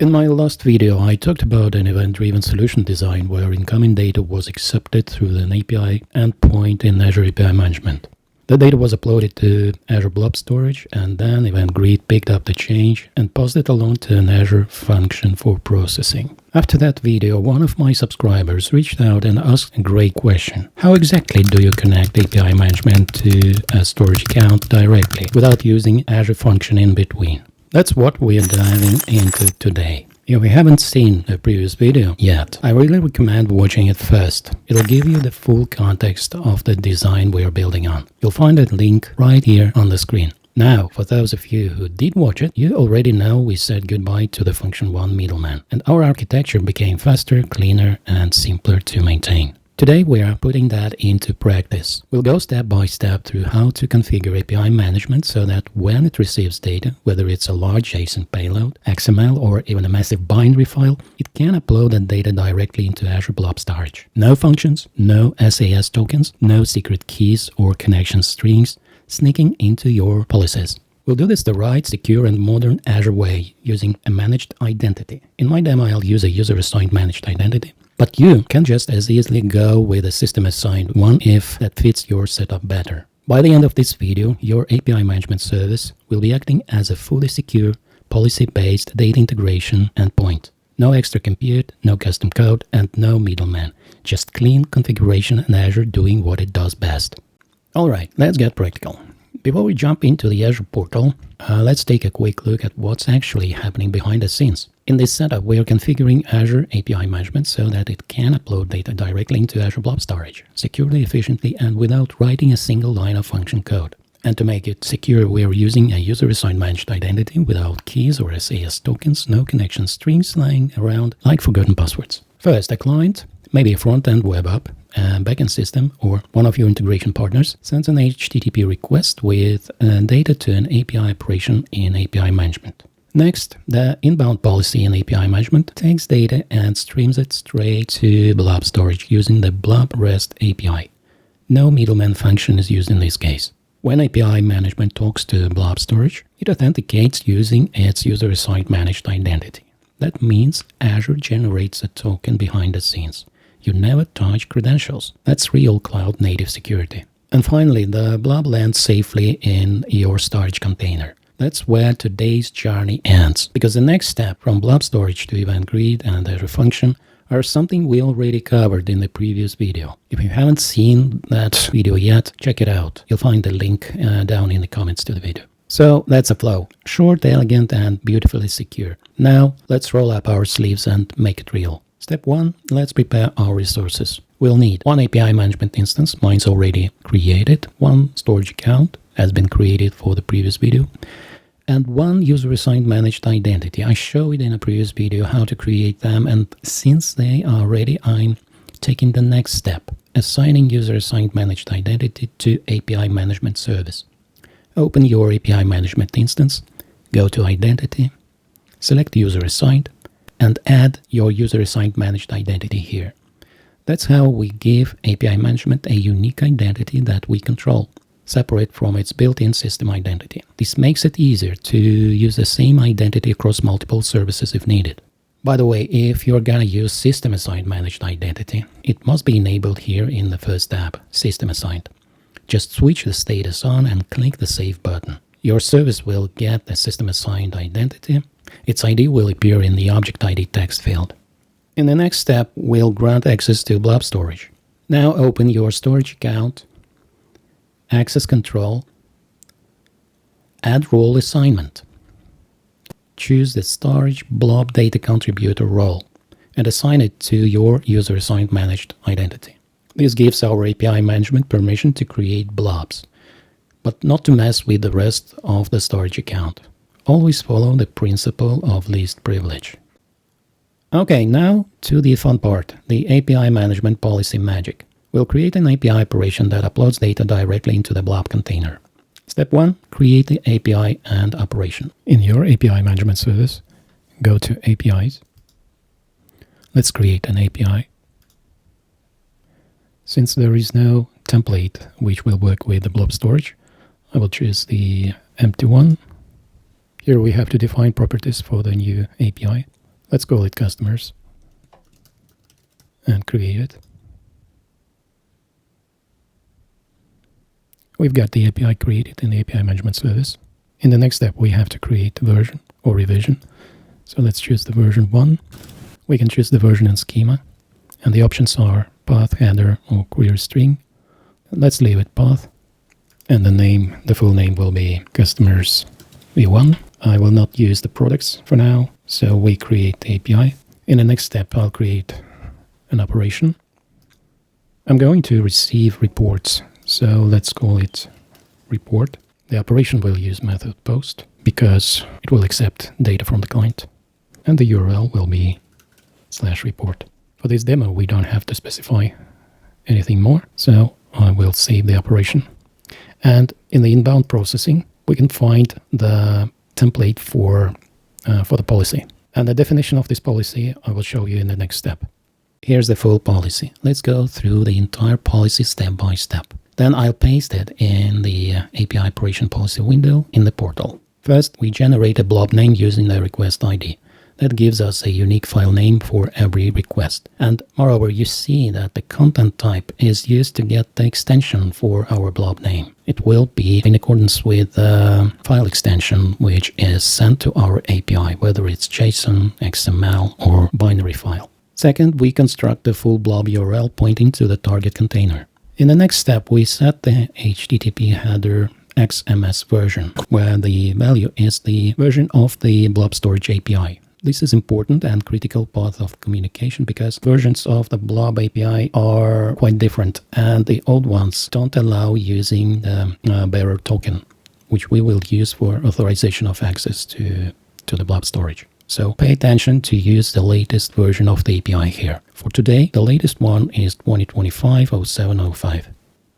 In my last video, I talked about an event-driven solution design where incoming data was accepted through an API endpoint in Azure API Management. The data was uploaded to Azure Blob Storage, and then Event Grid picked up the change and passed it along to an Azure function for processing. After that video, one of my subscribers reached out and asked a great question. How exactly do you connect API Management to a storage account directly without using Azure function in between? That's what we are diving into today. If you haven't seen the previous video yet, I really recommend watching it first. It'll give you the full context of the design we are building on. You'll find a link right here on the screen. Now, for those of you who did watch it, you already know we said goodbye to the function 1 middleman, and our architecture became faster, cleaner, and simpler to maintain. Today we are putting that into practice. We'll go step by step through how to configure API management so that when it receives data, whether it's a large JSON payload, XML, or even a massive binary file, it can upload that data directly into Azure Blob Storage. No functions, no SAS tokens, no secret keys or connection strings sneaking into your policies. We'll do this the right, secure, and modern Azure way using a managed identity. In my demo, I'll use a user-assigned managed identity. But you can just as easily go with a system-assigned one if that fits your setup better. By the end of this video, your API management service will be acting as a fully secure, policy-based data integration endpoint. No extra compute, no custom code, and no middleman. Just clean configuration and Azure doing what it does best. Alright, let's get practical. Before we jump into the Azure portal, let's take a quick look at what's actually happening behind the scenes. In this setup, we are configuring Azure API Management so that it can upload data directly into Azure Blob Storage, securely, efficiently, and without writing a single line of function code. And to make it secure, we are using a user-assigned managed identity without keys or SAS tokens, no connection strings lying around like forgotten passwords. First, a client, maybe a front-end web app, a backend system, or one of your integration partners sends an HTTP request with data to an API operation in API Management. Next, the inbound policy in API Management takes data and streams it straight to Blob Storage using the Blob REST API. No middleman function is used in this case. When API Management talks to Blob Storage, it authenticates using its user-assigned managed identity. That means Azure generates a token behind the scenes. You never touch credentials. That's real cloud-native security. And finally, the blob lands safely in your storage container. That's where today's journey ends, because the next step from Blob Storage to Event Grid and Azure Function are something we already covered in the previous video. If you haven't seen that video yet, check it out. You'll find the link down in the comments to the video. So that's a flow. Short, elegant, and beautifully secure. Now, let's roll up our sleeves and make it real. Step 1, let's prepare our resources. We'll need one API management instance, mine's already created, one storage account, has been created for the previous video, and one user-assigned managed identity. I showed in a previous video how to create them, and since they are ready, I'm taking the next step, assigning user-assigned managed identity to API management service. Open your API management instance, go to Identity, select user-assigned, and add your user-assigned managed identity here. That's how we give API management a unique identity that we control, separate from its built-in system identity. This makes it easier to use the same identity across multiple services if needed. By the way, if you're gonna use system-assigned managed identity, it must be enabled here in the first tab, system-assigned. Just switch the status on and click the Save button. Your service will get the system-assigned identity. Its ID will appear in the Object ID text field. In the next step, we'll grant access to Blob Storage. Now open your storage account, access control, add role assignment. Choose the storage blob data contributor role and assign it to your user-assigned managed identity. This gives our API management permission to create blobs, but not to mess with the rest of the storage account. Always follow the principle of least privilege. Okay, now to the fun part, the API management policy magic. We'll create an API operation that uploads data directly into the blob container. Step 1, create the API and operation. In your API management service, go to APIs. Let's create an API. Since there is no template which will work with the blob storage, I will choose the empty one. Here we have to define properties for the new API. Let's call it customers and create it. We've got the API created in the API management service. In the next step, we have to create the version or revision. So let's choose the version 1. We can choose the version and schema. And the options are path, header, or query string. Let's leave it path. And the full name will be customers v1. I will not use the products for now, so we create the API. In the next step, I'll create an operation. I'm going to receive reports, so let's call it report. The operation will use method post because it will accept data from the client. And the URL will be /report. For this demo, we don't have to specify anything more, so I will save the operation. And in the inbound processing, we can find the template for the policy. And the definition of this policy I will show you in the next step. Here's the full policy. Let's go through the entire policy step by step. Then I'll paste it in the API operation policy window in the portal. First, we generate a blob name using the request ID. That gives us a unique file name for every request. And moreover, you see that the content type is used to get the extension for our blob name. It will be in accordance with the file extension which is sent to our API, whether it's JSON, XML, or binary file. Second, we construct the full blob URL pointing to the target container. In the next step, we set the HTTP header XMS version, where the value is the version of the Blob Storage API. This is important and critical part of communication because versions of the Blob API are quite different, and the old ones don't allow using the bearer token, which we will use for authorization of access to the Blob Storage. So pay attention to use the latest version of the API here. For today, the latest one is 2025-0705.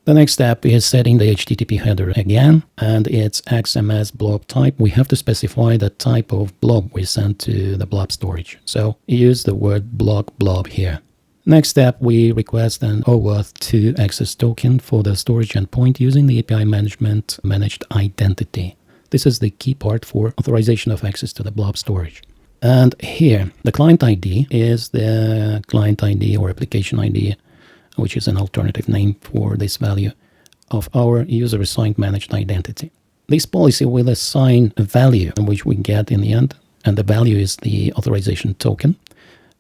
The next step is setting the HTTP header again, and it's XMS blob type. We have to specify the type of blob we send to the blob storage. So use the word blob here. Next step, we request an OAuth 2 access token for the storage endpoint using the API management managed identity. This is the key part for authorization of access to the blob storage. And here, the client ID is the client ID or application ID, which is an alternative name for this value of our user-assigned managed identity. This policy will assign a value which we get in the end, and the value is the authorization token.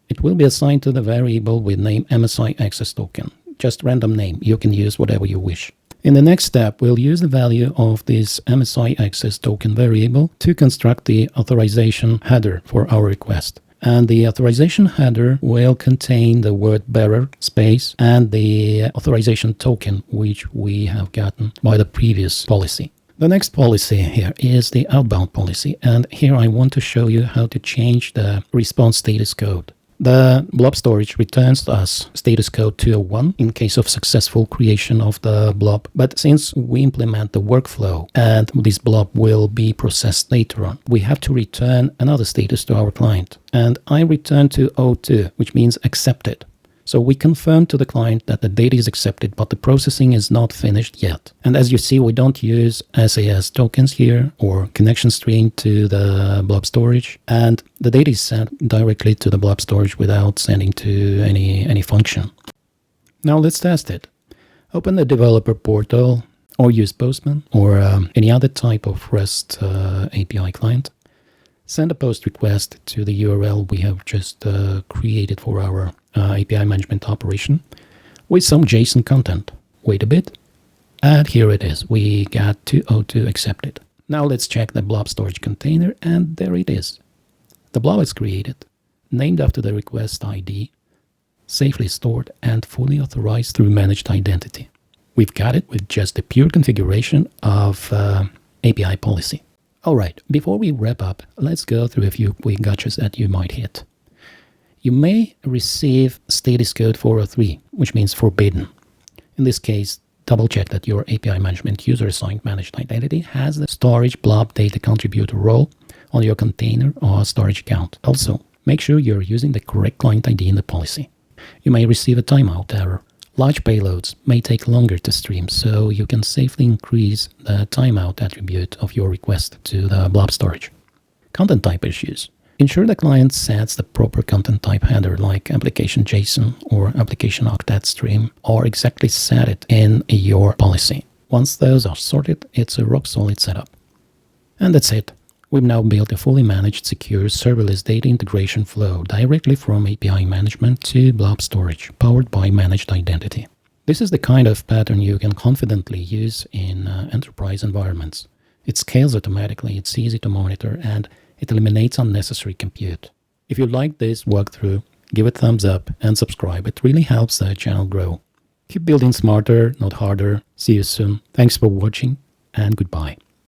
It will be assigned to the variable with name MSI access token, just random name. You can use whatever you wish. In the next step, we'll use the value of this MSI access token variable to construct the authorization header for our request. And the authorization header will contain the word bearer space and the authorization token which we have gotten by the previous policy. The next policy here is the outbound policy, and here I want to show you how to change the response status code. The blob storage returns us status code 201 in case of successful creation of the blob, but since we implement the workflow and this blob will be processed later on, we have to return another status to our client. And I return to O2, which means accepted. So we confirm to the client that the data is accepted, but the processing is not finished yet. And as you see, we don't use SAS tokens here or connection string to the blob storage. And the data is sent directly to the blob storage without sending to any function. Now let's test it. Open the developer portal or use Postman or any other type of REST API client. Send a post request to the URL we have just created for our API management operation with some JSON content. Wait a bit, and here it is. We got 202 accepted. Now let's check the blob storage container, and there it is. The blob is created, named after the request ID, safely stored, and fully authorized through managed identity. We've got it with just a pure configuration of API policy. Alright, before we wrap up, let's go through a few quick gotchas that you might hit. You may receive status code 403, which means forbidden. In this case, double check that your API management user-assigned managed identity has the storage blob data contributor role on your container or storage account. Also, make sure you're using the correct client ID in the policy. You may receive a timeout error. Large payloads may take longer to stream, so you can safely increase the timeout attribute of your request to the blob storage. Content type issues. Ensure the client sets the proper content type header like application JSON or application octet stream, or exactly set it in your policy. Once those are sorted, it's a rock-solid setup. And that's it. We've now built a fully managed, secure, serverless data integration flow directly from API Management to Blob Storage, powered by Managed Identity. This is the kind of pattern you can confidently use in enterprise environments. It scales automatically, it's easy to monitor, and it eliminates unnecessary compute. If you liked this walkthrough, give it a thumbs up and subscribe. It really helps the channel grow. Keep building smarter, not harder. See you soon. Thanks for watching, and goodbye.